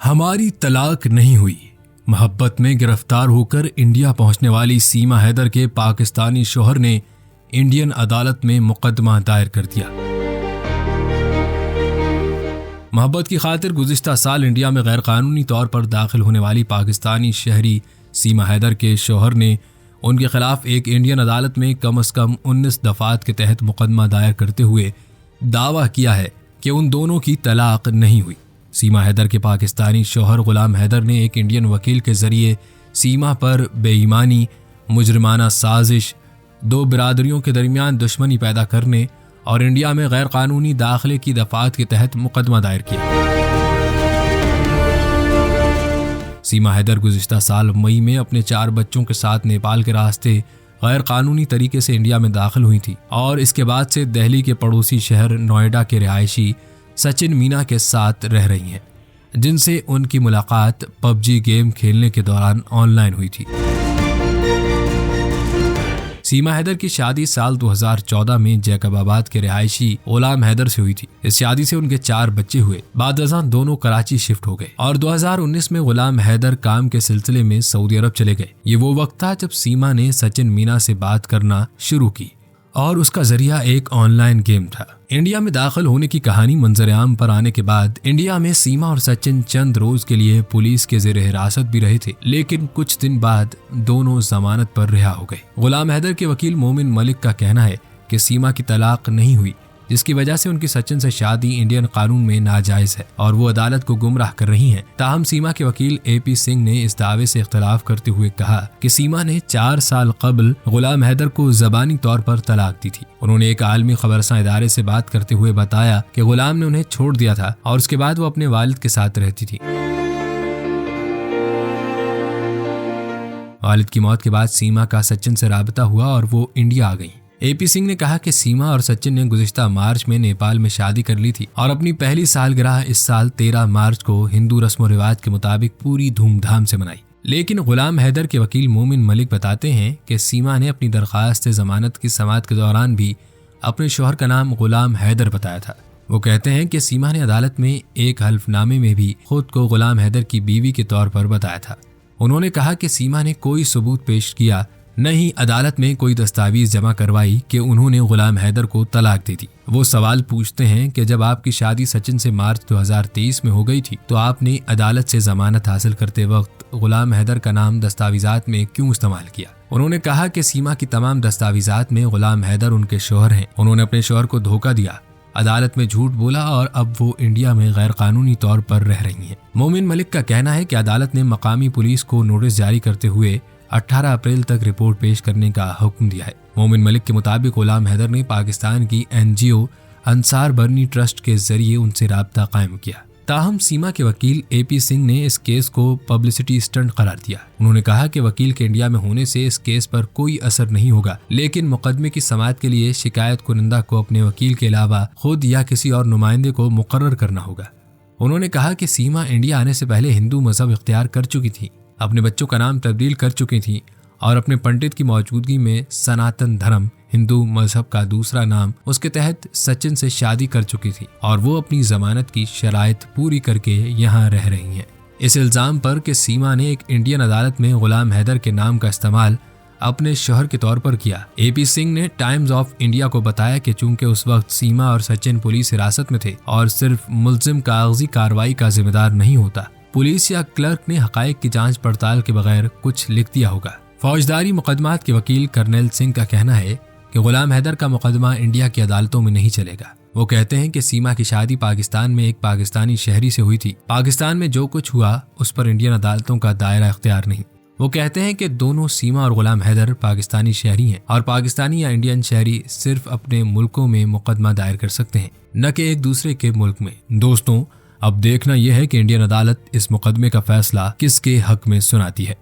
हमारी तलाक नहीं हुई। मोहब्बत में गिरफ्तार होकर इंडिया पहुंचने वाली सीमा हैदर के पाकिस्तानी शौहर ने इंडियन अदालत में मुकदमा दायर कर दिया। मोहब्बत की खातिर गुज़िश्ता साल इंडिया में गैरकानूनी तौर पर दाखिल होने वाली पाकिस्तानी शहरी सीमा हैदर के शौहर ने उनके खिलाफ एक इंडियन अदालत में कम से कम 19 दफात के तहत मुकदमा दायर करते हुए दावा किया है कि उन दोनों की तलाक नहीं हुई। सीमा हैदर के पाकिस्तानी शौहर गुलाम हैदर ने एक इंडियन वकील के जरिए सीमा पर बेईमानी, मुजरिमाना साजिश, दो बिरादरियों के दरमियान दुश्मनी पैदा करने और इंडिया में गैर कानूनी दाखिले की दफात के तहत मुकदमा दायर किया। सीमा हैदर गुज़िश्ता साल मई में अपने 4 बच्चों के साथ नेपाल के रास्ते गैर कानूनी तरीके से इंडिया में दाखिल हुई थी और इसके बाद से दिल्ली के पड़ोसी शहर नोएडा के रिहायशी सचिन मीना के साथ रह रही हैं, जिनसे उनकी मुलाकात पबजी गेम खेलने के दौरान ऑनलाइन हुई थी। सीमा हैदर की शादी साल 2014 में जैकबाबाद के रिहायशी गुलाम हैदर से हुई थी। इस शादी से उनके 4 बच्चे हुए। बाद दोनों कराची शिफ्ट हो गए और 2019 में गुलाम हैदर काम के सिलसिले में सऊदी अरब चले गए। ये वो वक्त था जब सीमा ने सचिन मीना से बात करना शुरू की और उसका जरिया एक ऑनलाइन गेम था। इंडिया में दाखिल होने की कहानी मंजर-ए-आम पर आने के बाद इंडिया में सीमा और सचिन चंद रोज के लिए पुलिस के जेर हिरासत भी रहे थे, लेकिन कुछ दिन बाद दोनों जमानत पर रिहा हो गए। गुलाम हैदर के वकील मोमिन मलिक का कहना है कि सीमा की तलाक नहीं हुई, जिसकी वजह से उनकी सचिन से शादी इंडियन कानून में नाजायज है और वो अदालत को गुमराह कर रही हैं। ताहम सीमा के वकील AP सिंह ने इस दावे से इख्तलाफ करते हुए कहा कि सीमा ने 4 साल कबल गुलाम हैदर को ज़बानी तौर पर तलाक दी थी। उन्होंने एक आलमी खबरसां इदारे से बात करते हुए बताया कि गुलाम ने उन्हें छोड़ दिया था और उसके बाद वो अपने वालिद के साथ रहती थी। वालिद की मौत के बाद सीमा का सचिन से राबता हुआ और वो इंडिया आ गई। AP सिंह ने कहा कि सीमा और सचिन ने गुज़िश्ता मार्च में नेपाल में शादी कर ली थी और अपनी पहली सालगिरह इस साल 13 मार्च को हिंदू रस्म और रिवाज के मुताबिक पूरी धूमधाम से मनाई। लेकिन गुलाम हैदर के वकील मोमिन मलिक बताते हैं कि सीमा ने अपनी दरख्वास्त जमानत की समाअत के दौरान भी अपने शौहर का नाम गुलाम हैदर बताया था। वो कहते हैं कि सीमा ने अदालत में एक हल्फनामे में भी खुद को गुलाम हैदर की बीवी के तौर पर बताया था। उन्होंने कहा कि सीमा ने कोई सबूत पेश किया, न ही अदालत में कोई दस्तावेज जमा करवाई कि उन्होंने गुलाम हैदर को तलाक दी थी। वो सवाल पूछते हैं कि जब आपकी शादी सचिन से मार्च 2023 में हो गई थी तो आपने अदालत से जमानत हासिल करते वक्त गुलाम हैदर का नाम दस्तावेजात में क्यों इस्तेमाल किया। उन्होंने कहा कि सीमा की तमाम दस्तावेजात में गुलाम हैदर उनके शौहर हैं। उन्होंने अपने शौहर को धोखा दिया, अदालत में झूठ बोला और अब वो इंडिया में गैर कानूनी तौर पर रह रही हैं। मोमिन मलिक का कहना है कि अदालत ने मकामी पुलिस को नोटिस जारी करते हुए 18 अप्रैल तक रिपोर्ट पेश करने का हुक्म दिया है। मोमिन मलिक के मुताबिक गुलाम हैदर ने पाकिस्तान की NGO अंसार बरनी ट्रस्ट के जरिए उनसे राब्ता कायम किया। ताहम सीमा के वकील AP सिंह ने इस केस को पब्लिसिटी स्टंट करार दिया। उन्होंने कहा कि वकील के इंडिया में होने से इस केस पर कोई असर नहीं होगा, लेकिन मुकदमे की समाअत के लिए शिकायत कुनिंदा को अपने वकील के अलावा खुद या किसी और नुमाइंदे को मुकर्रर करना होगा। उन्होंने कहा कि सीमा इंडिया आने से पहले हिंदू मजहब इख्तियार कर चुकी थी, अपने बच्चों का नाम तब्दील कर चुकी थी और अपने पंडित की मौजूदगी में सनातन धर्म हिंदू मजहब का दूसरा नाम उसके तहत सचिन से शादी कर चुकी थी और वो अपनी जमानत की शराइत पूरी करके यहाँ रह रही हैं। इस इल्जाम पर कि सीमा ने एक इंडियन अदालत में गुलाम हैदर के नाम का इस्तेमाल अपने शौहर के तौर पर किया। AP सिंह ने टाइम्स ऑफ इंडिया को बताया कि चूंकि उस वक्त सीमा और सचिन पुलिस हिरासत में थे और सिर्फ मुल्जिम कागजी कार्रवाई का जिम्मेदार नहीं होता, पुलिस या क्लर्क ने हकायक की जांच पड़ताल के बगैर कुछ लिख दिया होगा। फौजदारी मुकदमात के वकील कर्नल सिंह का कहना है कि गुलाम हैदर का मुकदमा इंडिया की अदालतों में नहीं चलेगा। वो कहते हैं कि सीमा की शादी पाकिस्तान में एक पाकिस्तानी शहरी से हुई थी। पाकिस्तान में जो कुछ हुआ उस पर इंडियन अदालतों का दायरा इख्तियार नहीं। वो कहते हैं कि दोनों सीमा और गुलाम हैदर पाकिस्तानी शहरी हैं और पाकिस्तानी या इंडियन शहरी सिर्फ अपने मुल्कों में मुकदमा दायर कर सकते हैं, न कि एक दूसरे के मुल्क में। दोस्तों, अब देखना यह है कि इंडियन अदालत इस मुकदमे का फैसला किसके हक में सुनाती है।